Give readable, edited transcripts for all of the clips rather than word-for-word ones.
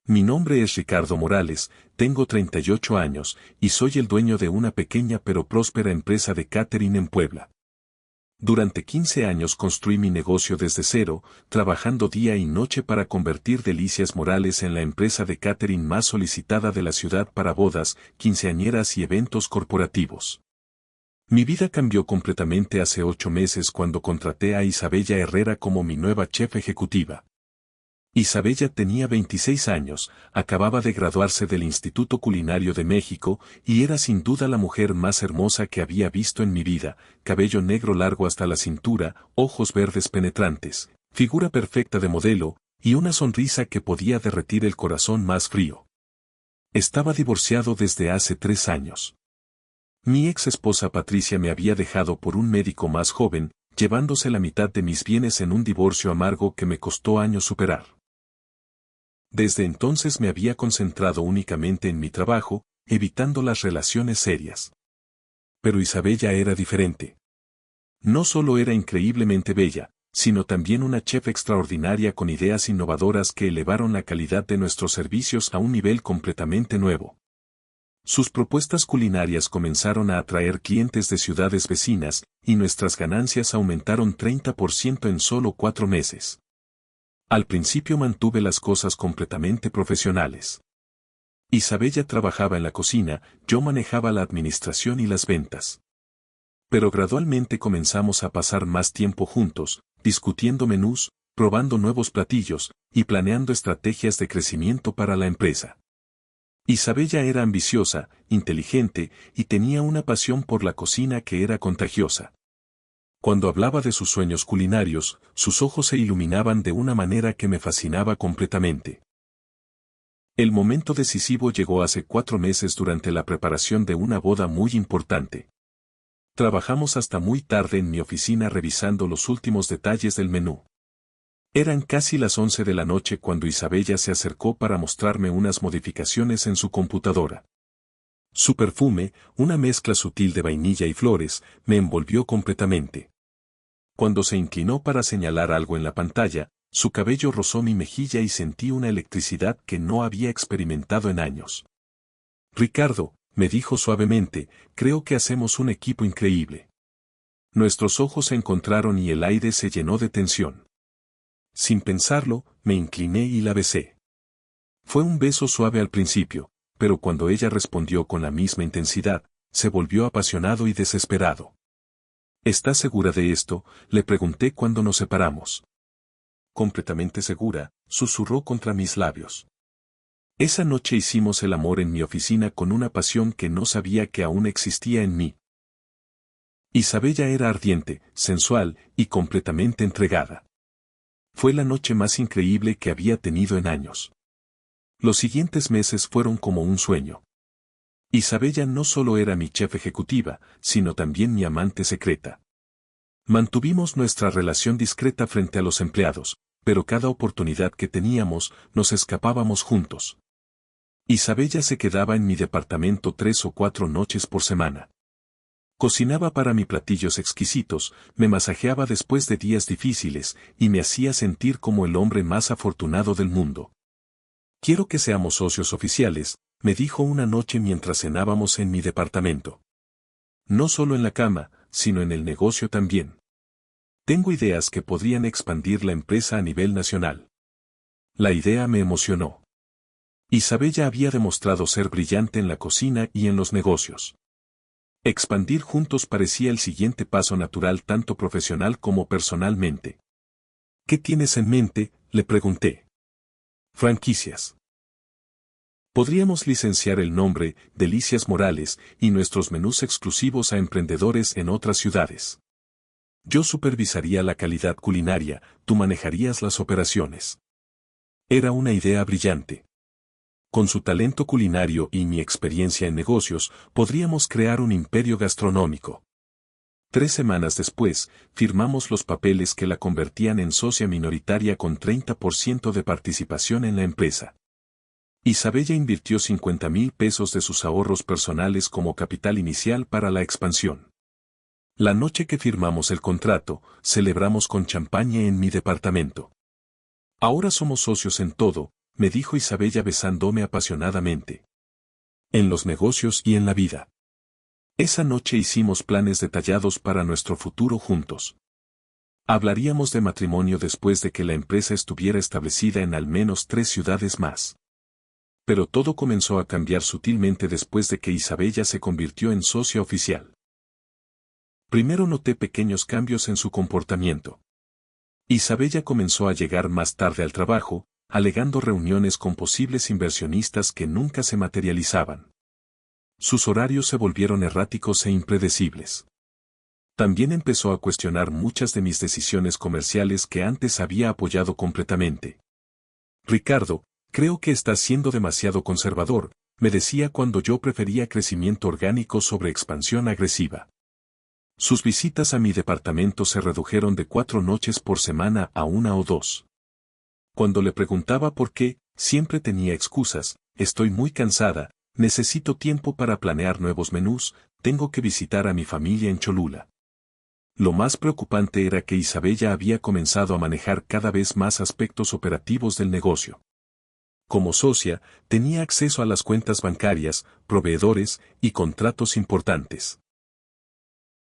Mi nombre es Ricardo Morales, tengo 38 años, y soy el dueño de una pequeña pero próspera empresa de catering en Puebla. Durante 15 años construí mi negocio desde cero, trabajando día y noche para convertir Delicias Morales en la empresa de catering más solicitada de la ciudad para bodas, quinceañeras y eventos corporativos. Mi vida cambió completamente hace 8 meses cuando contraté a Isabella Herrera como mi nueva chef ejecutiva. Isabella tenía 26 años, acababa de graduarse del Instituto Culinario de México y era sin duda la mujer más hermosa que había visto en mi vida, cabello negro largo hasta la cintura, ojos verdes penetrantes, figura perfecta de modelo, y una sonrisa que podía derretir el corazón más frío. Estaba divorciado desde hace 3 años. Mi ex esposa Patricia me había dejado por un médico más joven, llevándose la mitad de mis bienes en un divorcio amargo que me costó años superar. Desde entonces me había concentrado únicamente en mi trabajo, evitando las relaciones serias. Pero Isabella era diferente. No solo era increíblemente bella, sino también una chef extraordinaria con ideas innovadoras que elevaron la calidad de nuestros servicios a un nivel completamente nuevo. Sus propuestas culinarias comenzaron a atraer clientes de ciudades vecinas, y nuestras ganancias aumentaron 30% en solo 4 meses. Al principio mantuve las cosas completamente profesionales. Isabella trabajaba en la cocina, yo manejaba la administración y las ventas. Pero gradualmente comenzamos a pasar más tiempo juntos, discutiendo menús, probando nuevos platillos, y planeando estrategias de crecimiento para la empresa. Isabella era ambiciosa, inteligente, y tenía una pasión por la cocina que era contagiosa. Cuando hablaba de sus sueños culinarios, sus ojos se iluminaban de una manera que me fascinaba completamente. El momento decisivo llegó hace 4 meses durante la preparación de una boda muy importante. Trabajamos hasta muy tarde en mi oficina revisando los últimos detalles del menú. Eran casi las 11 de la noche cuando Isabella se acercó para mostrarme unas modificaciones en su computadora. Su perfume, una mezcla sutil de vainilla y flores, me envolvió completamente. Cuando se inclinó para señalar algo en la pantalla, su cabello rozó mi mejilla y sentí una electricidad que no había experimentado en años. Ricardo, me dijo suavemente, creo que hacemos un equipo increíble. Nuestros ojos se encontraron y el aire se llenó de tensión. Sin pensarlo, me incliné y la besé. Fue un beso suave al principio, pero cuando ella respondió con la misma intensidad, se volvió apasionado y desesperado. ¿Estás segura de esto?, le pregunté cuando nos separamos. Completamente segura, susurró contra mis labios. Esa noche hicimos el amor en mi oficina con una pasión que no sabía que aún existía en mí. Isabella era ardiente, sensual y completamente entregada. Fue la noche más increíble que había tenido en años. Los siguientes meses fueron como un sueño. Isabella no solo era mi chef ejecutiva, sino también mi amante secreta. Mantuvimos nuestra relación discreta frente a los empleados, pero cada oportunidad que teníamos, nos escapábamos juntos. Isabella se quedaba en mi departamento 3 o 4 noches por semana. Cocinaba para mí platillos exquisitos, me masajeaba después de días difíciles, y me hacía sentir como el hombre más afortunado del mundo. Quiero que seamos socios oficiales, me dijo una noche mientras cenábamos en mi departamento. No solo en la cama, sino en el negocio también. Tengo ideas que podrían expandir la empresa a nivel nacional. La idea me emocionó. Isabella había demostrado ser brillante en la cocina y en los negocios. Expandir juntos parecía el siguiente paso natural tanto profesional como personalmente. ¿Qué tienes en mente?, le pregunté. Franquicias. Podríamos licenciar el nombre, Delicias Morales, y nuestros menús exclusivos a emprendedores en otras ciudades. Yo supervisaría la calidad culinaria, tú manejarías las operaciones. Era una idea brillante. Con su talento culinario y mi experiencia en negocios, podríamos crear un imperio gastronómico. 3 semanas después, firmamos los papeles que la convertían en socia minoritaria con 30% de participación en la empresa. Isabella invirtió 50,000 pesos de sus ahorros personales como capital inicial para la expansión. La noche que firmamos el contrato, celebramos con champaña en mi departamento. Ahora somos socios en todo, me dijo Isabella besándome apasionadamente. En los negocios y en la vida. Esa noche hicimos planes detallados para nuestro futuro juntos. Hablaríamos de matrimonio después de que la empresa estuviera establecida en al menos 3 ciudades más. Pero todo comenzó a cambiar sutilmente después de que Isabella se convirtió en socia oficial. Primero noté pequeños cambios en su comportamiento. Isabella comenzó a llegar más tarde al trabajo, alegando reuniones con posibles inversionistas que nunca se materializaban. Sus horarios se volvieron erráticos e impredecibles. También empezó a cuestionar muchas de mis decisiones comerciales que antes había apoyado completamente. Ricardo, creo que estás siendo demasiado conservador, me decía cuando yo prefería crecimiento orgánico sobre expansión agresiva. Sus visitas a mi departamento se redujeron de 4 noches por semana a 1 o 2. Cuando le preguntaba por qué, siempre tenía excusas: estoy muy cansada, necesito tiempo para planear nuevos menús, tengo que visitar a mi familia en Cholula. Lo más preocupante era que Isabella había comenzado a manejar cada vez más aspectos operativos del negocio. Como socia, tenía acceso a las cuentas bancarias, proveedores y contratos importantes.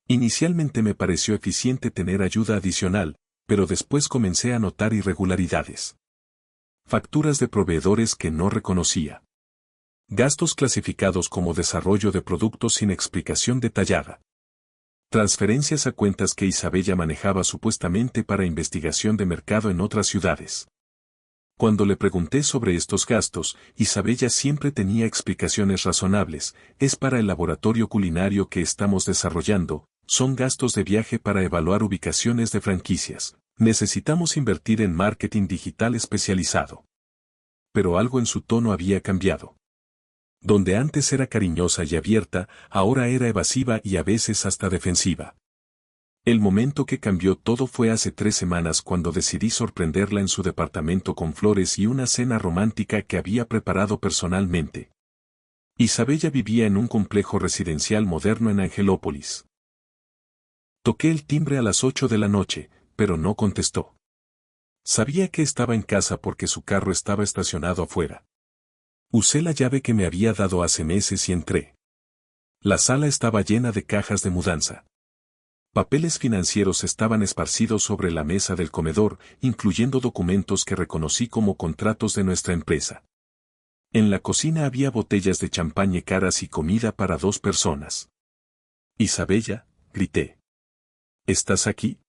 Inicialmente me pareció eficiente tener ayuda adicional, pero después comencé a notar irregularidades. Facturas de proveedores que no reconocía. Gastos clasificados como desarrollo de productos sin explicación detallada. Transferencias a cuentas que Isabella manejaba supuestamente para investigación de mercado en otras ciudades. Cuando le pregunté sobre estos gastos, Isabella siempre tenía explicaciones razonables: es para el laboratorio culinario que estamos desarrollando, son gastos de viaje para evaluar ubicaciones de franquicias, necesitamos invertir en marketing digital especializado. Pero algo en su tono había cambiado. Donde antes era cariñosa y abierta, ahora era evasiva y a veces hasta defensiva. El momento que cambió todo fue hace 3 semanas cuando decidí sorprenderla en su departamento con flores y una cena romántica que había preparado personalmente. Isabella vivía en un complejo residencial moderno en Angelópolis. Toqué el timbre a las 8 de la noche, pero no contestó. Sabía que estaba en casa porque su carro estaba estacionado afuera. Usé la llave que me había dado hace meses y entré. La sala estaba llena de cajas de mudanza. Papeles financieros estaban esparcidos sobre la mesa del comedor, incluyendo documentos que reconocí como contratos de nuestra empresa. En la cocina había botellas de champaña caras y comida para 2 personas. Isabella, grité. ¿Estás aquí?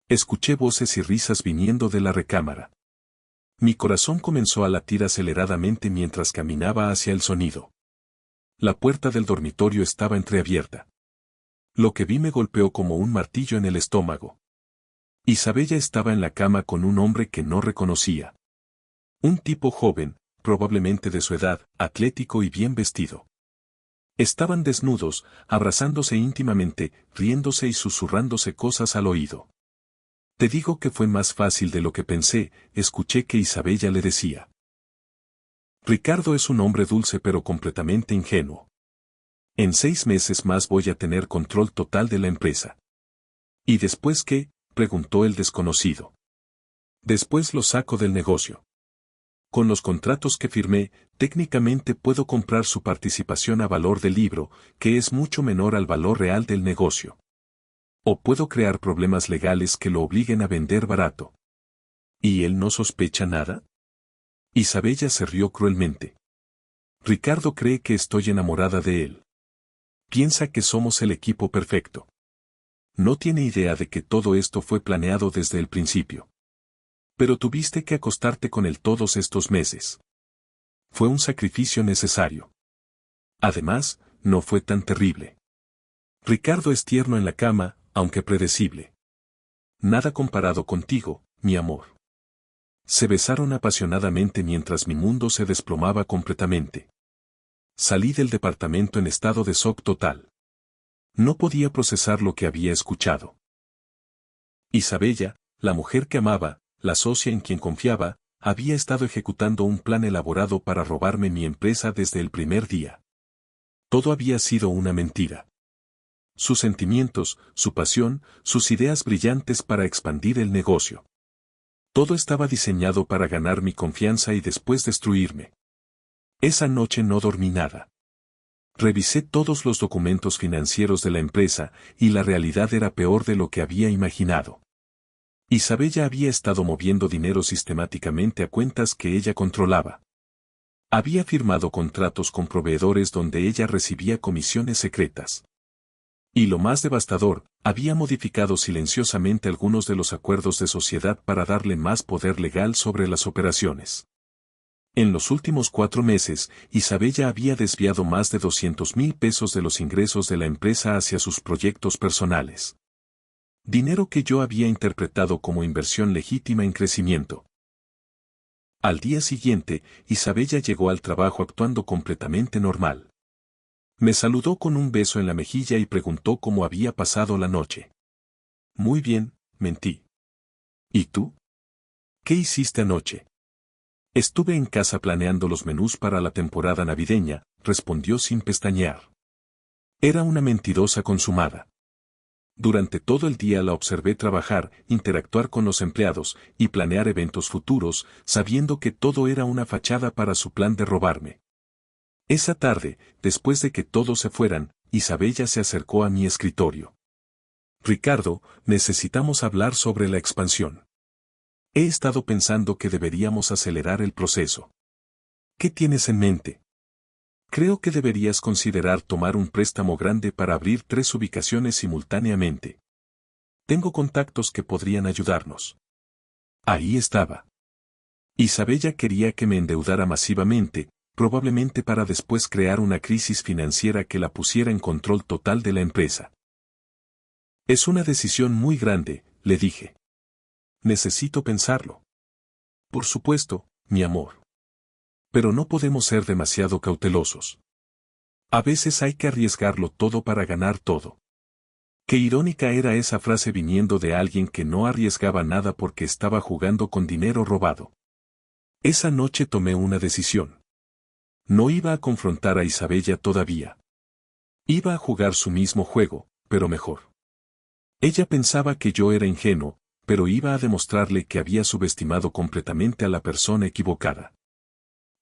Escuché voces y risas viniendo de la recámara. Mi corazón comenzó a latir aceleradamente mientras caminaba hacia el sonido. La puerta del dormitorio estaba entreabierta. Lo que vi me golpeó como un martillo en el estómago. Isabella estaba en la cama con un hombre que no reconocía. Un tipo joven, probablemente de su edad, atlético y bien vestido. Estaban desnudos, abrazándose íntimamente, riéndose y susurrándose cosas al oído. Te digo que fue más fácil de lo que pensé, escuché que Isabella le decía. Ricardo es un hombre dulce pero completamente ingenuo. En 6 meses más voy a tener control total de la empresa. ¿Y después qué?, preguntó el desconocido. Después lo saco del negocio. Con los contratos que firmé, técnicamente puedo comprar su participación a valor del libro, que es mucho menor al valor real del negocio. O puedo crear problemas legales que lo obliguen a vender barato. ¿Y él no sospecha nada? Isabella se rió cruelmente. Ricardo cree que estoy enamorada de él. Piensa que somos el equipo perfecto. No tiene idea de que todo esto fue planeado desde el principio. Pero tuviste que acostarte con él todos estos meses. Fue un sacrificio necesario. Además, no fue tan terrible. Ricardo es tierno en la cama, aunque predecible. Nada comparado contigo, mi amor. Se besaron apasionadamente mientras mi mundo se desplomaba completamente. Salí del departamento en estado de shock total. No podía procesar lo que había escuchado. Isabella, la mujer que amaba, la socia en quien confiaba, había estado ejecutando un plan elaborado para robarme mi empresa desde el primer día. Todo había sido una mentira. Sus sentimientos, su pasión, sus ideas brillantes para expandir el negocio. Todo estaba diseñado para ganar mi confianza y después destruirme. Esa noche no dormí nada. Revisé todos los documentos financieros de la empresa y la realidad era peor de lo que había imaginado. Isabella había estado moviendo dinero sistemáticamente a cuentas que ella controlaba. Había firmado contratos con proveedores donde ella recibía comisiones secretas. Y lo más devastador, había modificado silenciosamente algunos de los acuerdos de sociedad para darle más poder legal sobre las operaciones. En los últimos 4 meses, Isabella había desviado más de 200,000 pesos de los ingresos de la empresa hacia sus proyectos personales. Dinero que yo había interpretado como inversión legítima en crecimiento. Al día siguiente, Isabella llegó al trabajo actuando completamente normal. Me saludó con un beso en la mejilla y preguntó cómo había pasado la noche. Muy bien, mentí. ¿Y tú? ¿Qué hiciste anoche? Estuve en casa planeando los menús para la temporada navideña, respondió sin pestañear. Era una mentirosa consumada. Durante todo el día la observé trabajar, interactuar con los empleados y planear eventos futuros, sabiendo que todo era una fachada para su plan de robarme. Esa tarde, después de que todos se fueran, Isabella se acercó a mi escritorio. Ricardo, necesitamos hablar sobre la expansión. He estado pensando que deberíamos acelerar el proceso. ¿Qué tienes en mente? Creo que deberías considerar tomar un préstamo grande para abrir 3 ubicaciones simultáneamente. Tengo contactos que podrían ayudarnos. Ahí estaba. Isabella quería que me endeudara masivamente, probablemente para después crear una crisis financiera que la pusiera en control total de la empresa. Es una decisión muy grande, le dije. Necesito pensarlo. Por supuesto, mi amor. Pero no podemos ser demasiado cautelosos. A veces hay que arriesgarlo todo para ganar todo. Qué irónica era esa frase viniendo de alguien que no arriesgaba nada porque estaba jugando con dinero robado. Esa noche tomé una decisión. No iba a confrontar a Isabella todavía. Iba a jugar su mismo juego, pero mejor. Ella pensaba que yo era ingenuo, pero iba a demostrarle que había subestimado completamente a la persona equivocada.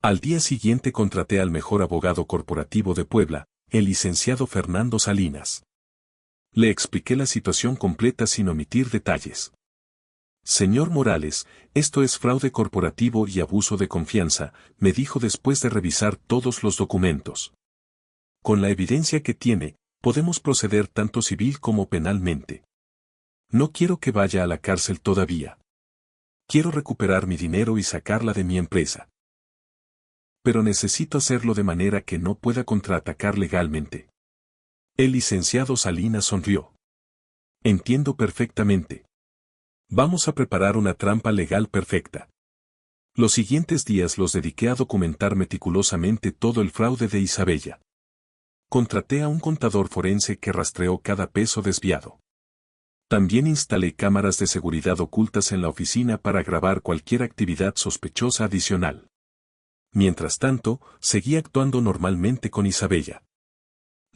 Al día siguiente contraté al mejor abogado corporativo de Puebla, el licenciado Fernando Salinas. Le expliqué la situación completa sin omitir detalles. Señor Morales, esto es fraude corporativo y abuso de confianza, me dijo después de revisar todos los documentos. Con la evidencia que tiene, podemos proceder tanto civil como penalmente. No quiero que vaya a la cárcel todavía. Quiero recuperar mi dinero y sacarla de mi empresa. Pero necesito hacerlo de manera que no pueda contraatacar legalmente. El licenciado Salinas sonrió. Entiendo perfectamente. Vamos a preparar una trampa legal perfecta. Los siguientes días los dediqué a documentar meticulosamente todo el fraude de Isabella. Contraté a un contador forense que rastreó cada peso desviado. También instalé cámaras de seguridad ocultas en la oficina para grabar cualquier actividad sospechosa adicional. Mientras tanto, seguía actuando normalmente con Isabella.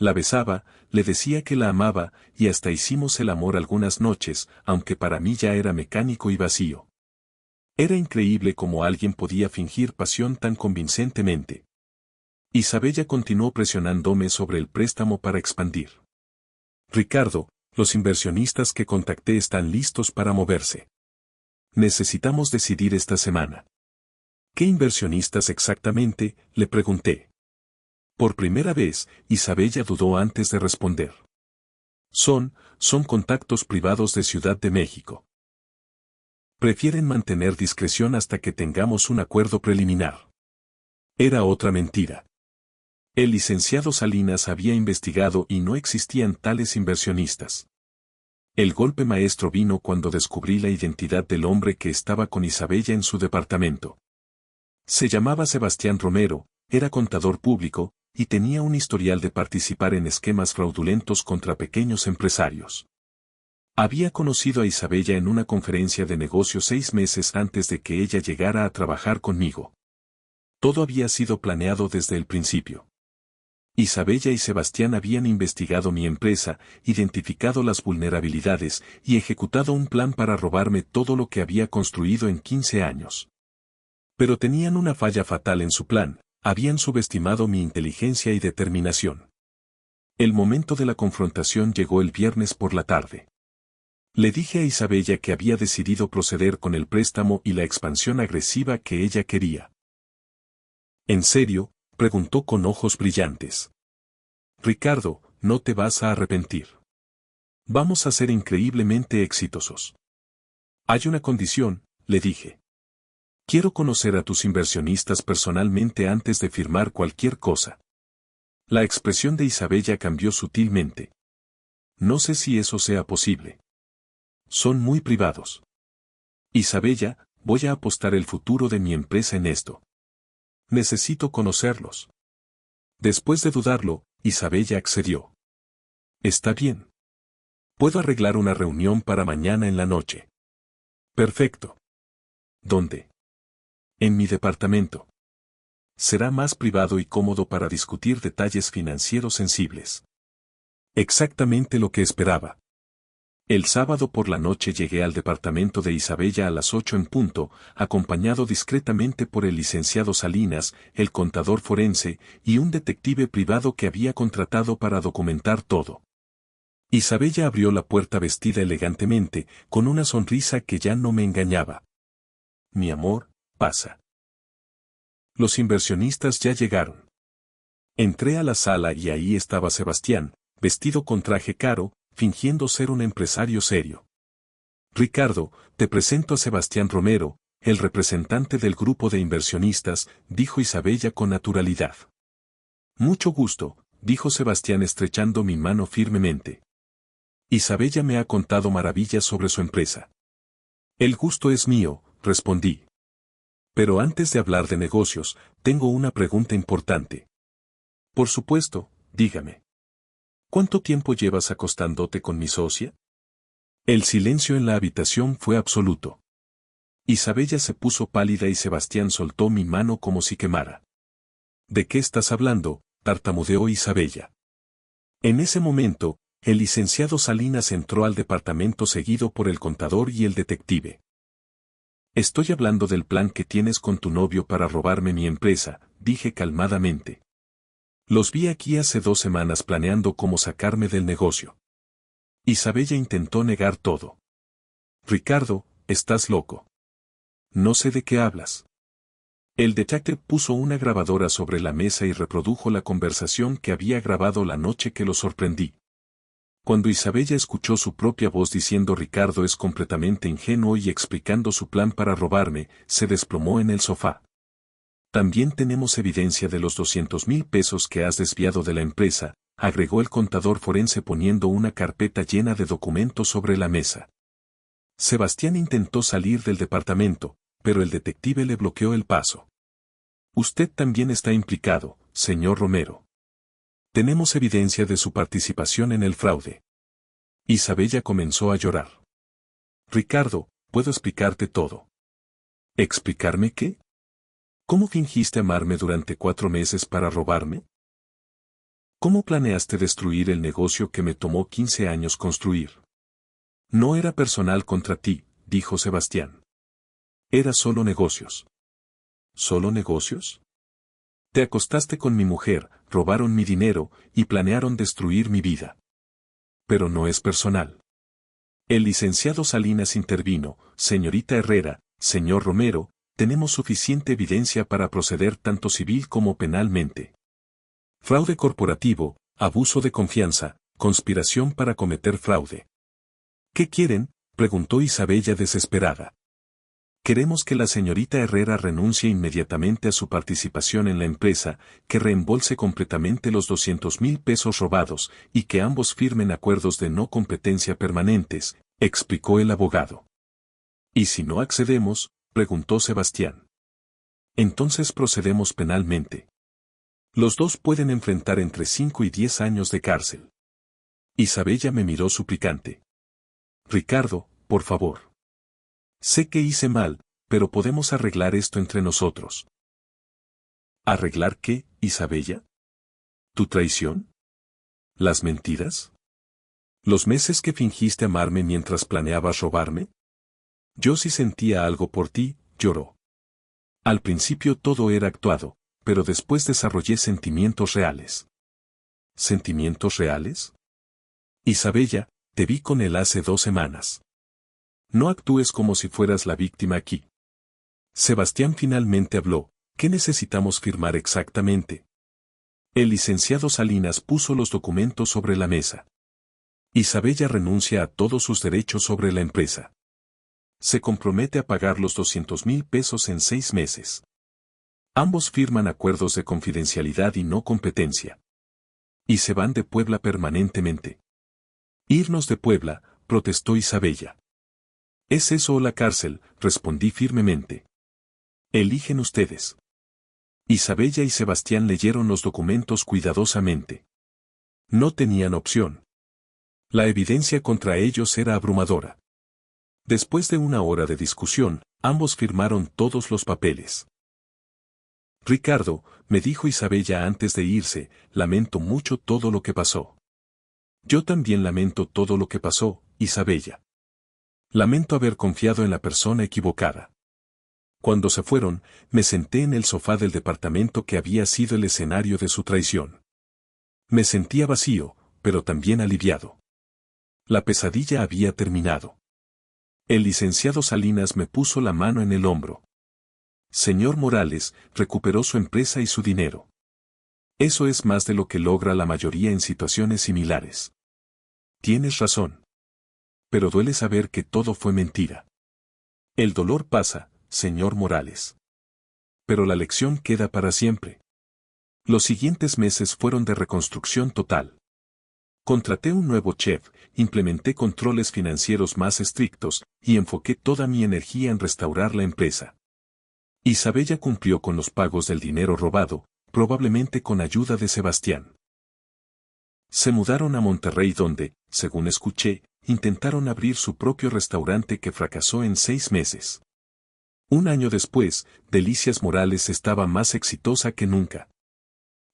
La besaba, le decía que la amaba, y hasta hicimos el amor algunas noches, aunque para mí ya era mecánico y vacío. Era increíble cómo alguien podía fingir pasión tan convincentemente. Isabella continuó presionándome sobre el préstamo para expandir. Ricardo, los inversionistas que contacté están listos para moverse. Necesitamos decidir esta semana. ¿Qué inversionistas exactamente?, le pregunté. Por primera vez, Isabella dudó antes de responder. Son contactos privados de Ciudad de México. Prefieren mantener discreción hasta que tengamos un acuerdo preliminar. Era otra mentira. El licenciado Salinas había investigado y no existían tales inversionistas. El golpe maestro vino cuando descubrí la identidad del hombre que estaba con Isabella en su departamento. Se llamaba Sebastián Romero, era contador público, y tenía un historial de participar en esquemas fraudulentos contra pequeños empresarios. Había conocido a Isabella en una conferencia de negocios 6 meses antes de que ella llegara a trabajar conmigo. Todo había sido planeado desde el principio. Isabella y Sebastián habían investigado mi empresa, identificado las vulnerabilidades y ejecutado un plan para robarme todo lo que había construido en 15 años. Pero tenían una falla fatal en su plan, habían subestimado mi inteligencia y determinación. El momento de la confrontación llegó el viernes por la tarde. Le dije a Isabella que había decidido proceder con el préstamo y la expansión agresiva que ella quería. ¿En serio?, preguntó con ojos brillantes. Ricardo, no te vas a arrepentir. Vamos a ser increíblemente exitosos. Hay una condición, le dije. Quiero conocer a tus inversionistas personalmente antes de firmar cualquier cosa. La expresión de Isabella cambió sutilmente. No sé si eso sea posible. Son muy privados. Isabella, voy a apostar el futuro de mi empresa en esto. Necesito conocerlos. Después de dudarlo, Isabella accedió. Está bien. Puedo arreglar una reunión para mañana en la noche. Perfecto. ¿Dónde? En mi departamento. Será más privado y cómodo para discutir detalles financieros sensibles. Exactamente lo que esperaba. El sábado por la noche llegué al departamento de Isabella a las 8 en punto, acompañado discretamente por el licenciado Salinas, el contador forense y un detective privado que había contratado para documentar todo. Isabella abrió la puerta vestida elegantemente, con una sonrisa que ya no me engañaba. Mi amor, pasa. Los inversionistas ya llegaron. Entré a la sala y ahí estaba Sebastián, vestido con traje caro, fingiendo ser un empresario serio. Ricardo, te presento a Sebastián Romero, el representante del grupo de inversionistas, dijo Isabella con naturalidad. Mucho gusto, dijo Sebastián estrechando mi mano firmemente. Isabella me ha contado maravillas sobre su empresa. El gusto es mío, respondí. Pero antes de hablar de negocios, tengo una pregunta importante. Por supuesto, dígame. ¿Cuánto tiempo llevas acostándote con mi socia? El silencio en la habitación fue absoluto. Isabella se puso pálida y Sebastián soltó mi mano como si quemara. ¿De qué estás hablando?, tartamudeó Isabella. En ese momento, el licenciado Salinas entró al departamento seguido por el contador y el detective. Estoy hablando del plan que tienes con tu novio para robarme mi empresa, dije calmadamente. Los vi aquí hace 2 semanas planeando cómo sacarme del negocio. Isabella intentó negar todo. Ricardo, estás loco. No sé de qué hablas. El detective puso una grabadora sobre la mesa y reprodujo la conversación que había grabado la noche que lo sorprendí. Cuando Isabella escuchó su propia voz diciendo Ricardo es completamente ingenuo y explicando su plan para robarme, se desplomó en el sofá. También tenemos evidencia de los 200,000 pesos que has desviado de la empresa, agregó el contador forense poniendo una carpeta llena de documentos sobre la mesa. Sebastián intentó salir del departamento, pero el detective le bloqueó el paso. Usted también está implicado, señor Romero. Tenemos evidencia de su participación en el fraude. Isabella comenzó a llorar. Ricardo, puedo explicarte todo. ¿Explicarme qué? ¿Cómo fingiste amarme durante 4 meses para robarme? ¿Cómo planeaste destruir el negocio que me tomó 15 años construir? No era personal contra ti, dijo Sebastián. Era solo negocios. ¿Solo negocios? Te acostaste con mi mujer, robaron mi dinero y planearon destruir mi vida. Pero no es personal. El licenciado Salinas intervino, señorita Herrera, señor Romero, tenemos suficiente evidencia para proceder tanto civil como penalmente. Fraude corporativo, abuso de confianza, conspiración para cometer fraude. ¿Qué quieren?, preguntó Isabella desesperada. Queremos que la señorita Herrera renuncie inmediatamente a su participación en la empresa, que reembolse completamente los 200,000 pesos robados y que ambos firmen acuerdos de no competencia permanentes, explicó el abogado. ¿Y si no accedemos?, preguntó Sebastián. Entonces procedemos penalmente. Los dos pueden enfrentar entre 5 y 10 años de cárcel. Isabella me miró suplicante. Ricardo, por favor. Sé que hice mal, pero podemos arreglar esto entre nosotros. ¿Arreglar qué, Isabella? ¿Tu traición? ¿Las mentiras? ¿Los meses que fingiste amarme mientras planeabas robarme? Yo sí sentía algo por ti, lloró. Al principio todo era actuado, pero después desarrollé sentimientos reales. ¿Sentimientos reales? Isabella, te vi con él hace 2 semanas. No actúes como si fueras la víctima aquí. Sebastián finalmente habló. ¿Qué necesitamos firmar exactamente? El licenciado Salinas puso los documentos sobre la mesa. Isabella renuncia a todos sus derechos sobre la empresa. Se compromete a pagar los 200,000 pesos en 6 meses. Ambos firman acuerdos de confidencialidad y no competencia. Y se van de Puebla permanentemente. Irnos de Puebla, protestó Isabella. ¿Es eso o la cárcel?, respondí firmemente. Eligen ustedes. Isabella y Sebastián leyeron los documentos cuidadosamente. No tenían opción. La evidencia contra ellos era abrumadora. Después de 1 hora de discusión, ambos firmaron todos los papeles. Ricardo, me dijo Isabella antes de irse, lamento mucho todo lo que pasó. Yo también lamento todo lo que pasó, Isabella. Lamento haber confiado en la persona equivocada. Cuando se fueron, me senté en el sofá del departamento que había sido el escenario de su traición. Me sentía vacío, pero también aliviado. La pesadilla había terminado. El licenciado Salinas me puso la mano en el hombro. Señor Morales, recuperó su empresa y su dinero. Eso es más de lo que logra la mayoría en situaciones similares. Tienes razón. Pero duele saber que todo fue mentira. El dolor pasa, señor Morales. Pero la lección queda para siempre. Los siguientes meses fueron de reconstrucción total. Contraté un nuevo chef, implementé controles financieros más estrictos, y enfoqué toda mi energía en restaurar la empresa. Isabella cumplió con los pagos del dinero robado, probablemente con ayuda de Sebastián. Se mudaron a Monterrey donde, según escuché, intentaron abrir su propio restaurante que fracasó en 6 meses. 1 año después, Delicias Morales estaba más exitosa que nunca.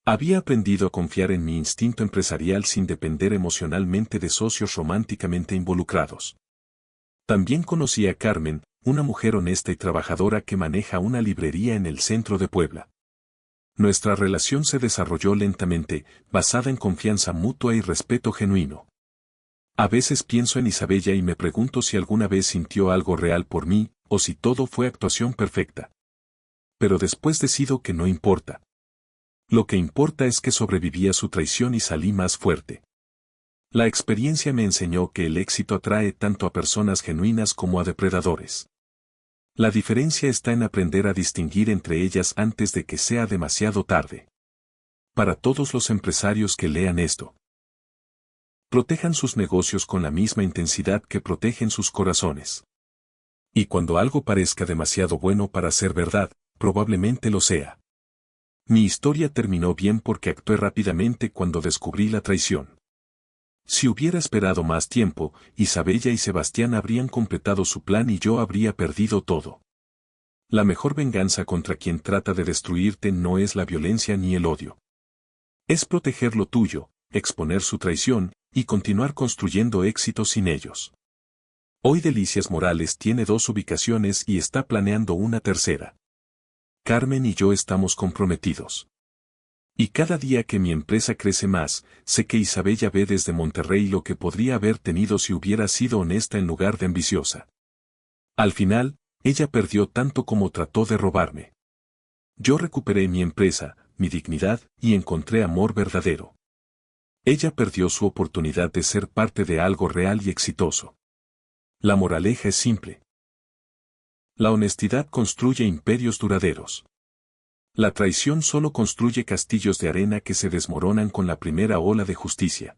Había aprendido a confiar en mi instinto empresarial sin depender emocionalmente de socios románticamente involucrados. También conocí a Carmen, una mujer honesta y trabajadora que maneja una librería en el centro de Puebla. Nuestra relación se desarrolló lentamente, basada en confianza mutua y respeto genuino. A veces pienso en Isabella y me pregunto si alguna vez sintió algo real por mí, o si todo fue actuación perfecta. Pero después decido que no importa. Lo que importa es que sobreviví a su traición y salí más fuerte. La experiencia me enseñó que el éxito atrae tanto a personas genuinas como a depredadores. La diferencia está en aprender a distinguir entre ellas antes de que sea demasiado tarde. Para todos los empresarios que lean esto, protejan sus negocios con la misma intensidad que protegen sus corazones. Y cuando algo parezca demasiado bueno para ser verdad, probablemente lo sea. Mi historia terminó bien porque actué rápidamente cuando descubrí la traición. Si hubiera esperado más tiempo, Isabella y Sebastián habrían completado su plan y yo habría perdido todo. La mejor venganza contra quien trata de destruirte no es la violencia ni el odio. Es proteger lo tuyo, exponer su traición, y continuar construyendo éxito sin ellos. Hoy Delicias Morales tiene 2 ubicaciones y está planeando una tercera. Carmen y yo estamos comprometidos. Y cada día que mi empresa crece más, sé que Isabella ve desde Monterrey lo que podría haber tenido si hubiera sido honesta en lugar de ambiciosa. Al final, ella perdió tanto como trató de robarme. Yo recuperé mi empresa, mi dignidad, y encontré amor verdadero. Ella perdió su oportunidad de ser parte de algo real y exitoso. La moraleja es simple. La honestidad construye imperios duraderos. La traición solo construye castillos de arena que se desmoronan con la primera ola de justicia.